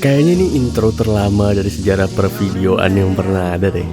Kayaknya ini intro terlama dari sejarah pervideoan yang pernah ada deh.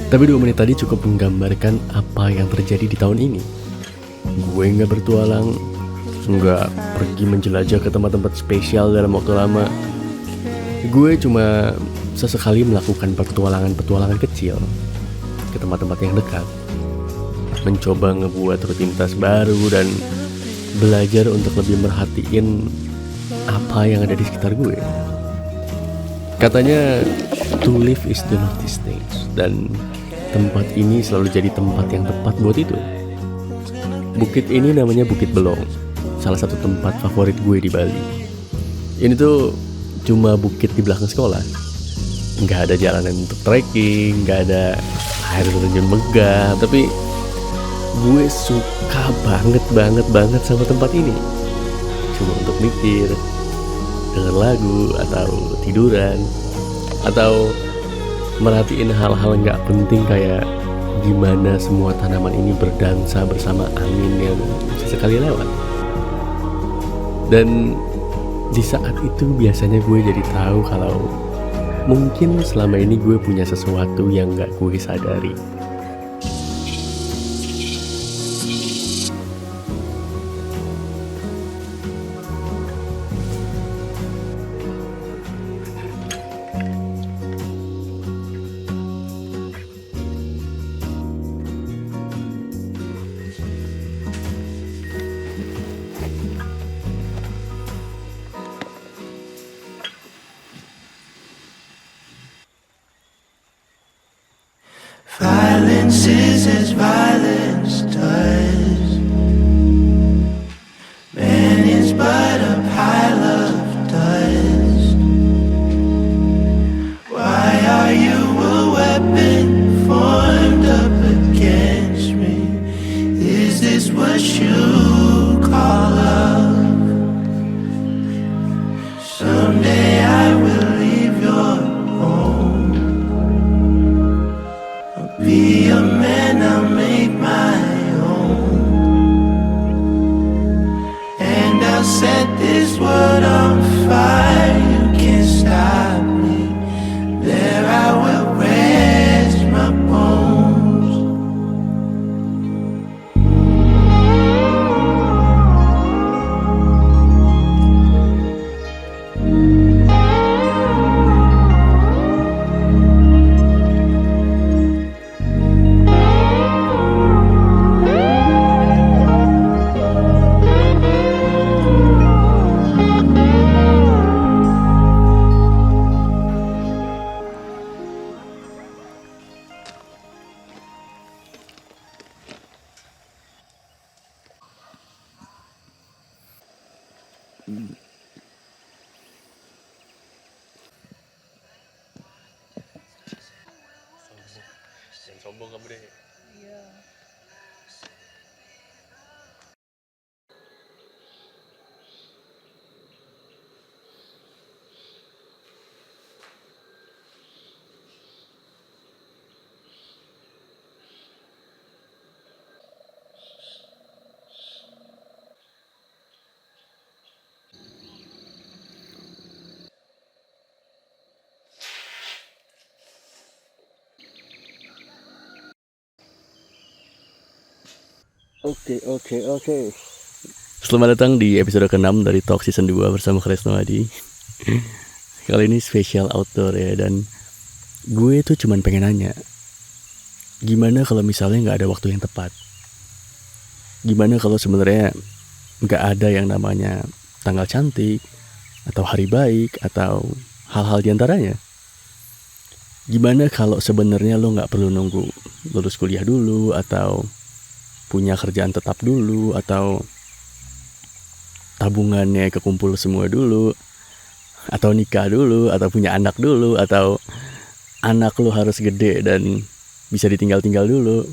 Tapi 2 menit tadi cukup menggambarkan apa yang terjadi di tahun ini. Gue gak bertualang, gak pergi menjelajah ke tempat-tempat spesial dalam waktu lama. Gue cuma sesekali melakukan petualangan-petualangan kecil ke tempat-tempat yang dekat, mencoba ngebuat rutinitas baru dan belajar untuk lebih merhatiin apa yang ada di sekitar gue. Katanya to live is to notice things, dan tempat ini selalu jadi tempat yang tepat buat itu. Bukit ini namanya Bukit Belong, salah satu tempat favorit gue di Bali. Ini tuh cuma bukit di belakang sekolah, nggak ada jalanan untuk trekking, nggak ada air terjun megah, tapi gue suka banget sama tempat ini. Cuma untuk mikir, denger lagu, atau tiduran, atau merhatiin hal-hal gak penting kayak gimana semua tanaman ini berdansa bersama angin yang sesekali lewat. Dan di saat itu biasanya gue jadi tahu kalau mungkin selama ini gue punya sesuatu yang gak gue sadari. Violence is as violence does. Man is but a pile of dust. Why are you a weapon formed up against me? Is this what you call love? Someday I will leave your home. Be a man, I'll make my own. And I'll set this world on fire. You can't stop me. There I will rest my bones. Jangan sombong kamu deh. Oke. Selamat datang di episode ke-6 dari Talk Season 2 bersama Kresno Adi. Kali ini spesial outdoor ya, dan gue tuh cuman pengen nanya, gimana kalau misalnya gak ada waktu yang tepat? Gimana kalau sebenarnya gak ada yang namanya tanggal cantik, atau hari baik, atau hal-hal diantaranya? Gimana kalau sebenarnya lo gak perlu nunggu lulus kuliah dulu, atau punya kerjaan tetap dulu, atau tabungannya kekumpul semua dulu, atau nikah dulu, atau punya anak dulu, atau anak lo harus gede dan bisa ditinggal-tinggal dulu.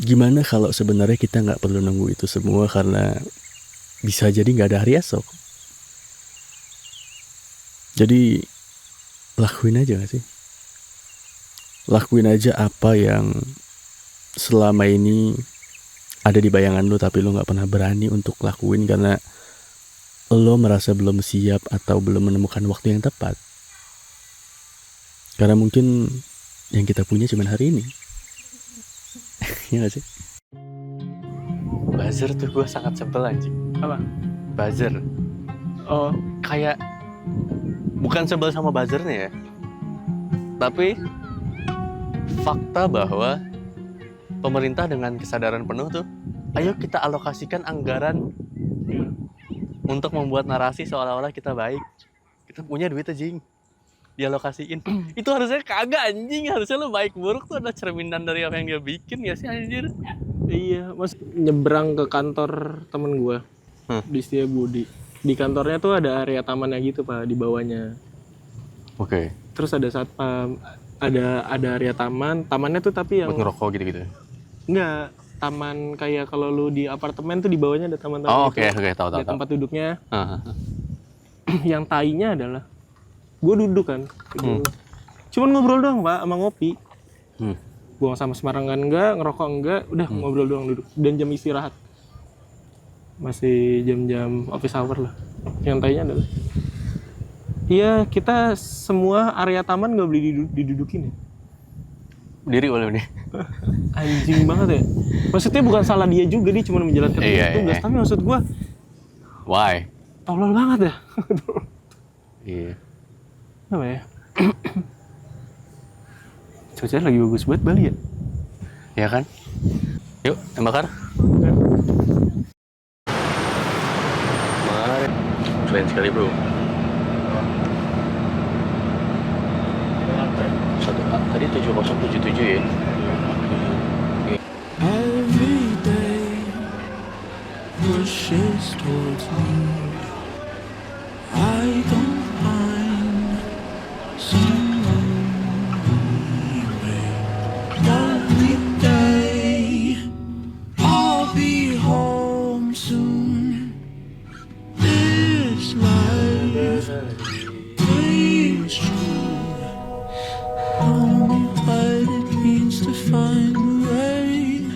Gimana kalau sebenarnya kita gak perlu nunggu itu semua karena bisa jadi gak ada hari esok? Jadi lakuin aja gak sih? Lakuin aja apa yang selama ini ada di bayangan lu tapi lu gak pernah berani untuk lakuin karena lo merasa belum siap atau belum menemukan waktu yang tepat. Karena mungkin yang kita punya cuma hari ini. Iya gak sih? Buzzer tuh gue sangat sebel anjing. Apa? Buzzer. Oh, Kayak bukan sebel sama buzzernya ya, tapi fakta bahwa pemerintah dengan kesadaran penuh tuh, ayo kita alokasikan anggaran untuk membuat narasi seolah-olah kita baik. Kita punya duit anjing, dialokasiin. Itu harusnya kagak anjing, harusnya lo baik buruk tuh adalah cerminan dari apa yang dia bikin ya sih anjir. iya, Mas nyebrang ke kantor temen gua di Setiabudi. Di kantornya tuh ada area tamannya gitu Pak, di bawahnya. Oke. Terus ada satpam, ada area tamannya tuh tapi yang Buat ngerokok gitu-gitu. enggak taman kayak kalau lu di apartemen tuh di bawahnya ada taman-taman Oh gitu. oke, tahu. Ada tempat duduknya. Ah, Yang tainya adalah gue duduk kan, cuman ngobrol doang Pak, sama ngopi. Buang sama sembarangan enggak, ngerokok enggak, udah ngobrol doang duduk. Dan jam istirahat masih jam-jam office hour lah. Yang tainya adalah, iya kita semua area taman nggak boleh didudukin ya. Diri boleh nih. Anjing banget ya. Maksudnya bukan salah dia juga, dia cuma menjalankan tugas. Tapi maksud gue, Why? tolol banget ya. Iya. Apa ya? Cuacanya lagi bagus banget Bali ya. Ya kan? Yuk, tembakar. Mari. Keren sekali bro. Tadi 7077 ya. Every day pushes towards me. I don't mind seeing every day. I'll be home soon. This life plays true. Only what it means to find a way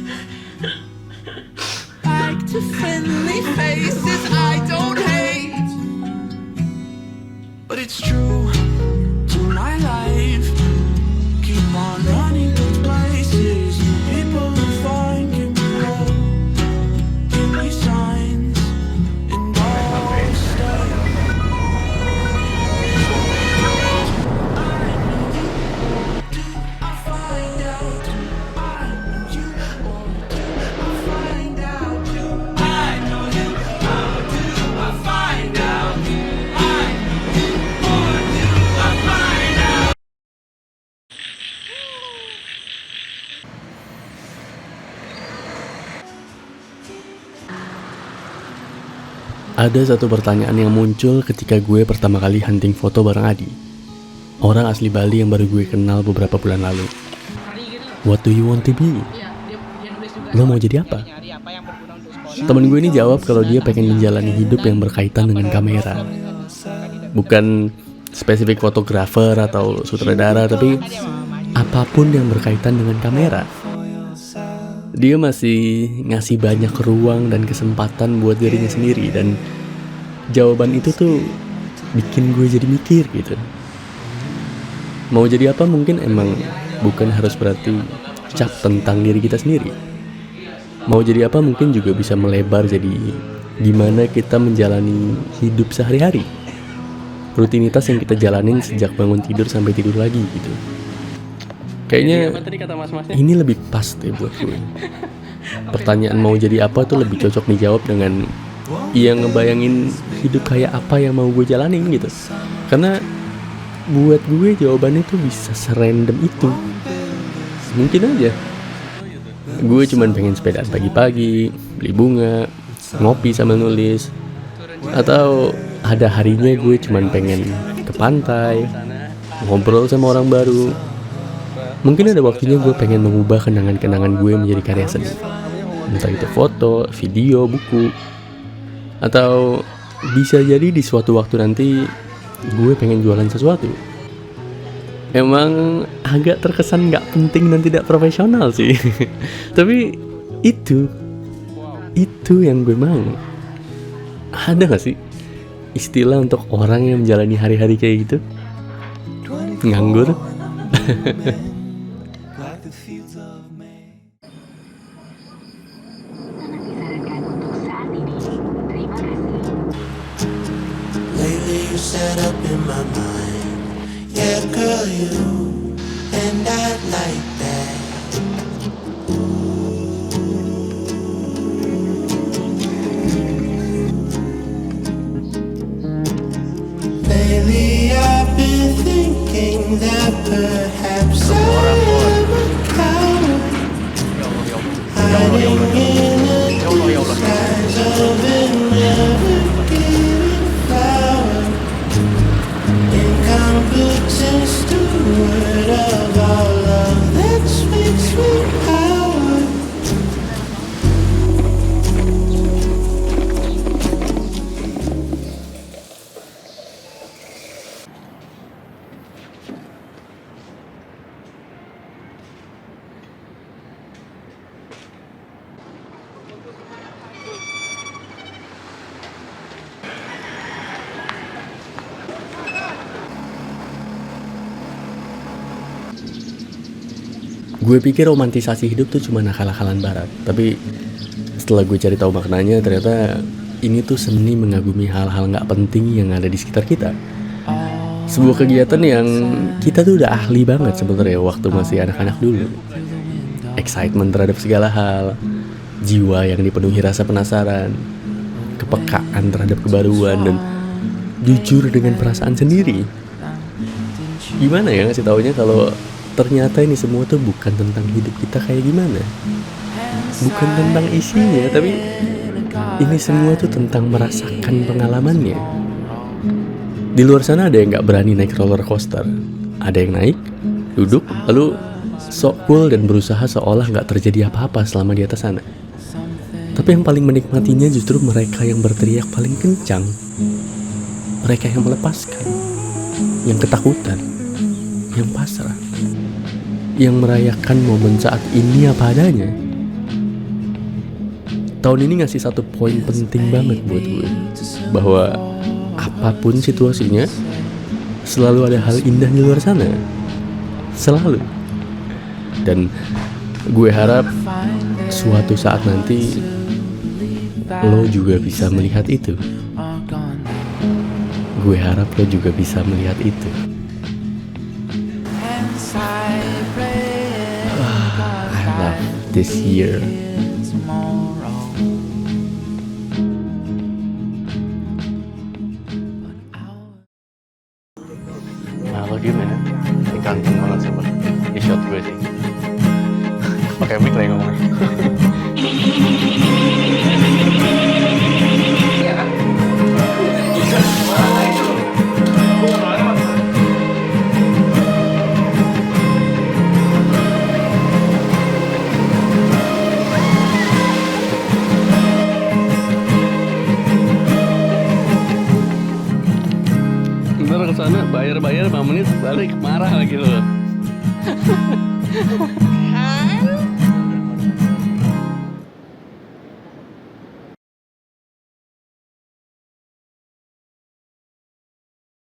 back to friendly faces I don't hate. But it's true to my life. Keep on running to places. People who find, give me love, give me signs, and I'll stay. Ada satu pertanyaan yang muncul ketika gue pertama kali hunting foto bareng Adi, orang asli Bali yang baru gue kenal beberapa bulan lalu. What do you want to be? Lo mau jadi apa? Temen gue ini jawab kalau dia pengen menjalani hidup yang berkaitan dengan kamera. Bukan spesifik fotografer atau sutradara, tapi apapun yang berkaitan dengan kamera. Dia masih ngasih banyak ruang dan kesempatan buat dirinya sendiri, dan jawaban itu tuh bikin gue jadi mikir gitu. Mau jadi apa mungkin emang bukan harus berarti cap tentang diri kita sendiri. Mau jadi apa mungkin juga bisa melebar jadi gimana kita menjalani hidup sehari-hari. Rutinitas yang kita jalanin sejak bangun tidur sampai tidur lagi gitu. Kayaknya ini lebih pas deh buat gue. Pertanyaan mau jadi apa tuh lebih cocok dijawab dengan yang ngebayangin hidup kayak apa yang mau gue jalanin gitu. Karena buat gue jawabannya tuh bisa serandom itu. Mungkin aja gue cuman pengen sepedaan pagi-pagi, beli bunga, ngopi sambil nulis. Atau ada harinya gue cuman pengen ke pantai, ngobrol sama orang baru. Mungkin ada waktunya gue pengen mengubah kenangan-kenangan gue menjadi karya seni. Entah itu foto, video, buku. Atau bisa jadi di suatu waktu nanti gue pengen jualan sesuatu. Emang agak terkesan gak penting dan tidak profesional sih. Tapi itu yang gue mau. Ada gak sih istilah untuk orang yang menjalani hari-hari kayak gitu? Nganggur? Lately you set up in my mind. Yeah, girl, you and I like that. Lately I've been thinking that perhaps I'm a coward, hiding in a disguise of a never giving flower, incompetent steward of all love that makes me power. Gue pikir romantisasi hidup tuh cuma nakal-nakalan barat, tapi setelah gue cari tahu maknanya, ternyata ini tuh seni mengagumi hal-hal nggak penting yang ada di sekitar kita. Sebuah kegiatan yang kita tuh udah ahli banget sebenarnya waktu masih anak-anak dulu. Excitement terhadap segala hal, jiwa yang dipenuhi rasa penasaran, kepekaan terhadap kebaruan, dan jujur dengan perasaan sendiri. Gimana ya ngasih taunya kalau ternyata ini semua tuh bukan tentang hidup kita kayak gimana, bukan tentang isinya, tapi ini semua tuh tentang merasakan pengalamannya. Di luar sana ada yang gak berani naik roller coaster, ada yang naik, duduk, lalu sok cool dan berusaha seolah gak terjadi apa-apa selama di atas sana. Tapi yang paling menikmatinya justru mereka yang berteriak paling kencang, mereka yang melepaskan, yang ketakutan, yang pasrah, yang merayakan momen saat ini apa adanya. Tahun ini ngasih satu poin penting banget buat gue, bahwa apapun situasinya, selalu ada hal indah di luar sana. Selalu. Dan gue harap suatu saat nanti lo juga bisa melihat itu. Gue harap lo juga bisa melihat itu. I love this year. Nah, lo gimana? Ini ganteng banget sih, Bang. Di shot gue sih. Pakai mic lagi ngomongnya. Ntar kesana bayar 5 menit balik marah lagi lo.